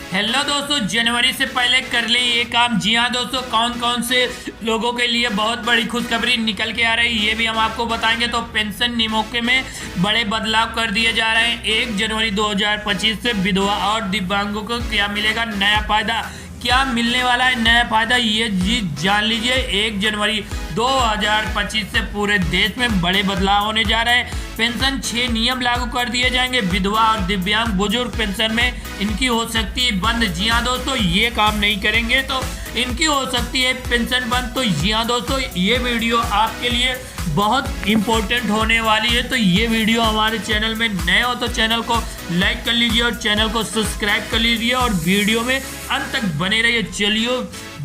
Hello दोस्तों, जनवरी से पहले कर ले ये काम। जी हाँ दोस्तों, कौन कौन से लोगों के लिए बहुत बड़ी खुशखबरी निकल के आ रही है ये भी हम आपको बताएंगे। तो पेंशन नियमों के में बड़े बदलाव कर दिए जा रहे हैं। 1 जनवरी 2025 से विधवा और दिव्यांगों को क्या मिलेगा नया फायदा, क्या मिलने वाला है नया फायदा, ये जी जान लीजिए। 1 जनवरी 2025 से पूरे देश में बड़े बदलाव होने जा रहे हैं। पेंशन 6 नियम लागू कर दिए जाएंगे। विधवा और दिव्यांग बुजुर्ग पेंशन में इनकी हो सकती है बंद। जी हाँ दोस्तों, ये काम नहीं करेंगे तो इनकी हो सकती है पेंशन बंद। तो जी हाँ दोस्तों, ये वीडियो आपके लिए बहुत इम्पोर्टेंट होने वाली है। तो ये वीडियो हमारे चैनल में नए हो तो चैनल को लाइक कर लीजिए और चैनल को सब्सक्राइब कर लीजिए और वीडियो में अंत तक बने रहिए। चलिए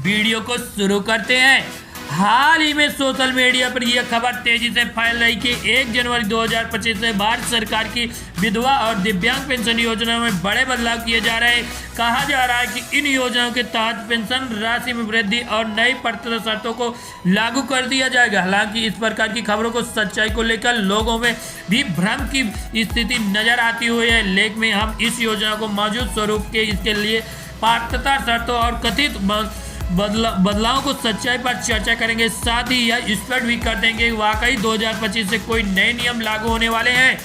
वीडियो को शुरू करते हैं। हाल ही में सोशल मीडिया पर यह खबर तेजी से फैल रही कि 1 जनवरी 2025 से भारत सरकार की विधवा और दिव्यांग पेंशन योजना में बड़े बदलाव किए जा रहे हैं। कहा जा रहा है कि इन योजनाओं के तहत पेंशन राशि में वृद्धि और नई पात्रता शर्तों को लागू कर दिया जाएगा। हालांकि इस प्रकार की खबरों को सच्चाई को लेकर लोगों में भी भ्रम की स्थिति नजर आती हुई है। लेख में हम इस योजना को मौजूद स्वरूप के इसके लिए पात्रता शर्तों और कथित बदलाव को सच्चाई पर चर्चा करेंगे। साथ ही यह स्पष्ट भी कर देंगे कि वाकई 2025 से कोई नए नियम लागू होने वाले हैं।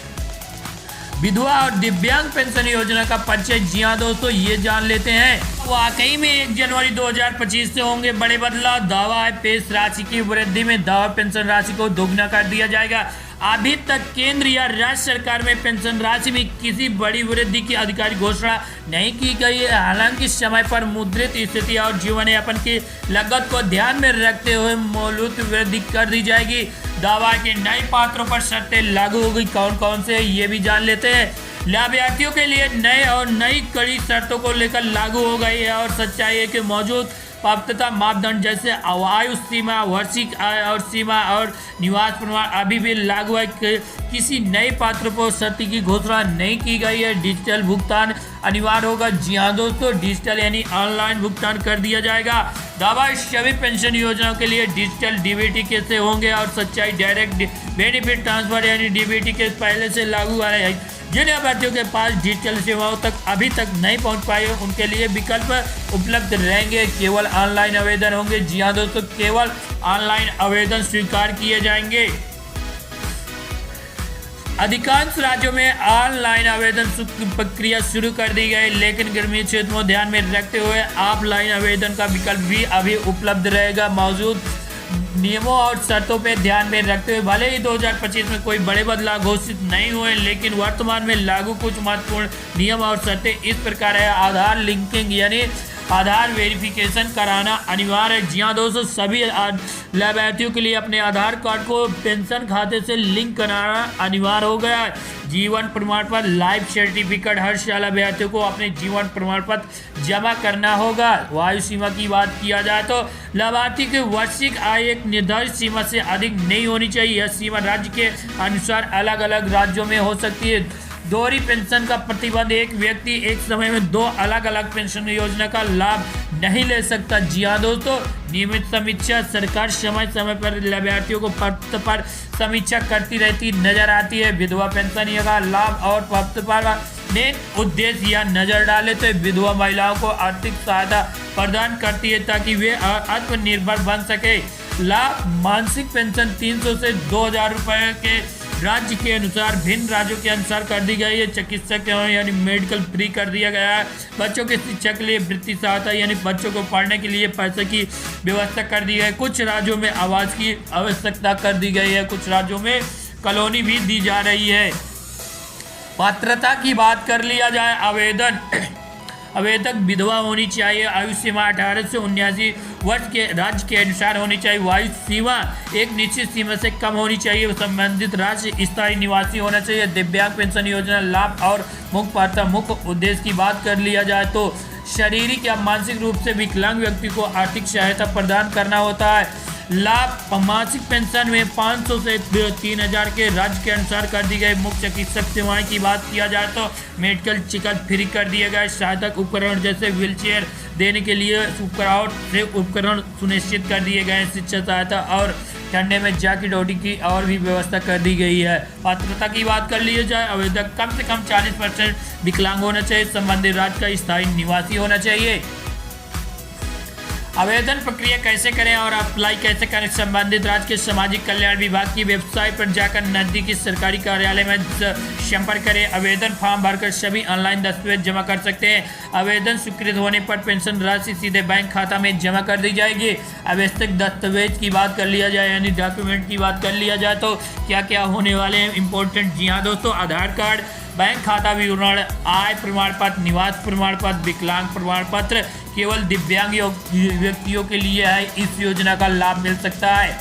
विधवा और दिव्यांग पेंशन योजना का परिचय। जी हाँ दोस्तों, ये जान लेते हैं। वाकई में 1 जनवरी 2025 से होंगे बड़े बदलाव। दावा है पेश राशि की वृद्धि में दावा पेंशन राशि को दोगुना कर दिया जाएगा। अभी तक केंद्र या राज्य सरकार में पेंशन राशि में किसी बड़ी वृद्धि की आधिकारिक घोषणा नहीं की गई है। हालांकि समय पर मुद्रित स्थिति और जीवन यापन की लागत को ध्यान में रखते हुए मौजूद वृद्धि कर दी जाएगी। दावा के नए पात्रों पर शर्तें लागू होगी। कौन कौन से ये भी जान लेते हैं। लाभार्थियों के लिए नए और नई कड़ी शर्तों को लेकर लागू हो गई है और सच्चाई है कि मौजूद पात्रता मापदंड जैसे आयु सीमा, वार्षिक आय और सीमा और निवास प्रमाण अभी भी लागू है। किसी नए पात्र पर शर्त की घोषणा नहीं की गई है। डिजिटल भुगतान अनिवार्य होगा। जी हाँ दोस्तों, डिजिटल यानी ऑनलाइन भुगतान कर दिया जाएगा। दावा सभी पेंशन योजनाओं के लिए डिजिटल डीबीटी कैसे होंगे और सच्चाई डायरेक्ट बेनिफिट ट्रांसफर यानी डीबीटी के पहले से लागू आ रहे हैं। जिन अभ्यर्थियों के पास डिजिटल सेवाओं तक अभी तक नहीं पहुंच पाए उनके लिए विकल्प उपलब्ध रहेंगे। केवल ऑनलाइन आवेदन होंगे। जी हाँ दोस्तों, केवल ऑनलाइन आवेदन स्वीकार किए जाएंगे। अधिकांश राज्यों में ऑनलाइन आवेदन प्रक्रिया शुरू कर दी गई, लेकिन ग्रामीण क्षेत्र को ध्यान में रखते हुए ऑफलाइन आवेदन का विकल्प भी अभी उपलब्ध रहेगा। मौजूद नियमों और शर्तों पर ध्यान में रखते हुए भले ही 2025 में कोई बड़े बदलाव घोषित नहीं हुए, लेकिन वर्तमान में लागू कुछ महत्वपूर्ण नियम और शर्तें इस प्रकार है। आधार लिंकिंग यानी आधार वेरिफिकेशन कराना अनिवार्य है। जी हाँ दोस्तों, सभी लाभार्थियों के लिए अपने आधार कार्ड को पेंशन खाते से लिंक कराना अनिवार्य हो गया है। जीवन प्रमाण पत्र, लाइफ सर्टिफिकेट, हर साल लाभार्थियों को अपने जीवन प्रमाण पत्र जमा करना होगा। आयु सीमा की बात किया जाए तो लाभार्थी की वार्षिक आय एक निर्धारित सीमा से अधिक नहीं होनी चाहिए। यह सीमा राज्य के अनुसार अलग अलग राज्यों में हो सकती है। दोहरी पेंशन का प्रतिबंध, एक व्यक्ति एक समय में 2 अलग अलग पेंशन योजना का लाभ नहीं ले सकता। जी हाँ दोस्तों, नियमित समीक्षा, सरकार समय समय पर लाभार्थियों को पत्र पर समीक्षा करती रहती नजर आती है। विधवा पेंशन का लाभ और पत्र पर मेन उद्देश्य यह नजर डाले तो विधवा महिलाओं को आर्थिक सहायता प्रदान करती है ताकि वे आत्मनिर्भर बन सके। लाभ, मासिक पेंशन 300 से 2000 रुपये के राज्य के अनुसार भिन्न राज्यों के अनुसार कर दी गई है। चिकित्सक यानी मेडिकल फ्री कर दिया गया है। बच्चों के शिक्षा के लिए वृत्ति सहायता यानी बच्चों को पढ़ने के लिए पैसे की व्यवस्था कर दी गई है। कुछ राज्यों में आवास की आवश्यकता कर दी गई है। कुछ राज्यों में कॉलोनी भी दी जा रही है। पात्रता की बात कर लिया जाए। आवेदक विधवा होनी चाहिए। आयु सीमा 18 से 79 वर्ष के राज्य के अनुसार होनी चाहिए। आयु सीमा एक निश्चित सीमा से कम होनी चाहिए। संबंधित राज्य स्थायी निवासी होना चाहिए। दिव्यांग पेंशन योजना लाभ और मुख्य पात्रता, मुख्य उद्देश्य की बात कर लिया जाए तो शारीरिक या मानसिक रूप से विकलांग व्यक्ति को आर्थिक सहायता प्रदान करना होता है। लाभ, मासिक पेंशन में 500 से 3000 के राज्य के अनुसार कर दी गई। मुख्य चिकित्सक सेवाएं की बात किया जाए तो मेडिकल चेकअप फ्री कर दिए गए। सहायक उपकरण जैसे व्हीलचेयर देने के लिए उपकरण सुनिश्चित कर दिए गए। शिक्षा सहायता और ठंडे में जैकेट ओटी की और भी व्यवस्था कर दी गई है। पात्रता की बात कर ली जाए, आवेदक कम से कम 40% विकलांग होना चाहिए, संबंधित राज्य का स्थायी निवासी होना चाहिए। आवेदन प्रक्रिया कैसे करें और अप्लाई कैसे करें? संबंधित राज्य के सामाजिक कल्याण विभाग की वेबसाइट पर जाकर नजदीकी सरकारी कार्यालय में संपर्क करें। आवेदन फॉर्म भरकर सभी ऑनलाइन दस्तावेज जमा कर सकते हैं। आवेदन स्वीकृत होने पर पेंशन राशि सीधे बैंक खाता में जमा कर दी जाएगी। आवश्यक दस्तावेज की बात कर लिया जाए यानी डॉक्यूमेंट की बात कर लिया जाए तो क्या क्या होने वाले हैं इंपॉर्टेंट। जी हाँ दोस्तों, आधार कार्ड, बैंक खाता विवरण, आय प्रमाण पत्र, निवास प्रमाण पत्र, विकलांग प्रमाण पत्र केवल दिव्यांग व्यक्तियों के लिए है। इस योजना का लाभ मिल सकता है।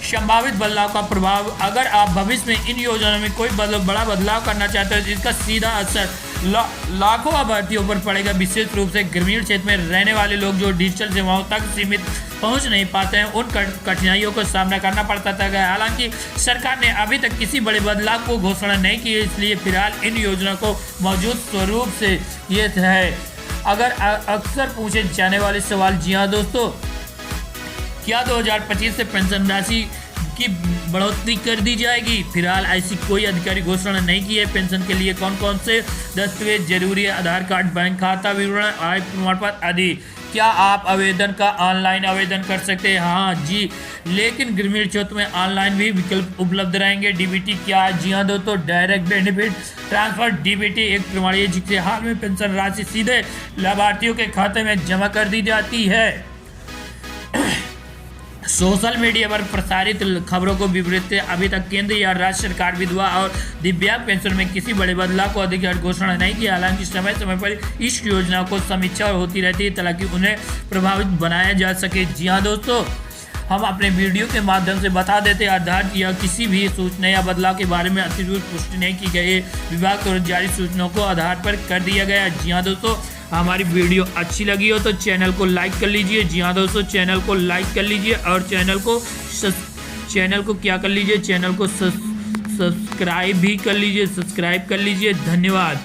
संभावित बदलाव का प्रभाव, अगर आप भविष्य में इन योजनाओं में कोई बड़ा बदलाव करना चाहते हैं जिसका सीधा असर लाखों अभ्यर्थियों पर पड़ेगा। विशेष रूप से ग्रामीण क्षेत्र में रहने वाले लोग जो डिजिटल सेवाओं तक सीमित पहुंच नहीं पाते हैं, उन कठिनाइयों का सामना करना पड़ता था। हालांकि सरकार ने अभी तक किसी बड़े बदलाव को घोषणा नहीं की, इसलिए फिलहाल इन योजनाओं को मौजूद स्वरूप से ये है। अगर अक्सर पूछे जाने वाले सवाल, जी हाँ दोस्तों, क्या 2025 से पेंशन राशि की बढ़ोतरी कर दी जाएगी? फिलहाल ऐसी कोई अधिकारी घोषणा नहीं की है। पेंशन के लिए कौन कौन से दस्तावेज जरूरी है? आधार कार्ड, बैंक खाता विवरण, आय प्रमाण पत्र आदि। क्या आप आवेदन का ऑनलाइन आवेदन कर सकते हैं? हाँ जी, लेकिन ग्रामीण क्षेत्र में ऑनलाइन भी विकल्प उपलब्ध रहेंगे। डीबीटी क्या है? जी हाँ दोस्तों, डायरेक्ट बेनिफिट ट्रांसफर। डीबीटी एक प्रणाली है जिससे हाल में पेंशन राशि सीधे लाभार्थियों के खाते में जमा कर दी जाती है। सोशल मीडिया पर प्रसारित खबरों को विपरीत अभी तक केंद्र या राज्य सरकार विधवा और दिव्यांग पेंशन में किसी बड़े बदलाव को अधिकार घोषणा नहीं की। हालांकि समय समय पर इस योजना को समीक्षा होती रहती है ताकि उन्हें प्रभावित बनाया जा सके। जी हाँ दोस्तों, हम अपने वीडियो के माध्यम से बता देते हैं आधार या किसी भी सूचना या बदलाव के बारे में अतिरिक्त पुष्टि नहीं की गई है। विभाग द्वारा जारी सूचनाओं को आधार पर कर दिया गया। जी हाँ दोस्तों, हमारी वीडियो अच्छी लगी हो तो चैनल को लाइक कर लीजिए। जी हाँ दोस्तों, चैनल को लाइक कर लीजिए और चैनल को क्या कर लीजिए, चैनल को सब्सक्राइब भी कर लीजिए। धन्यवाद।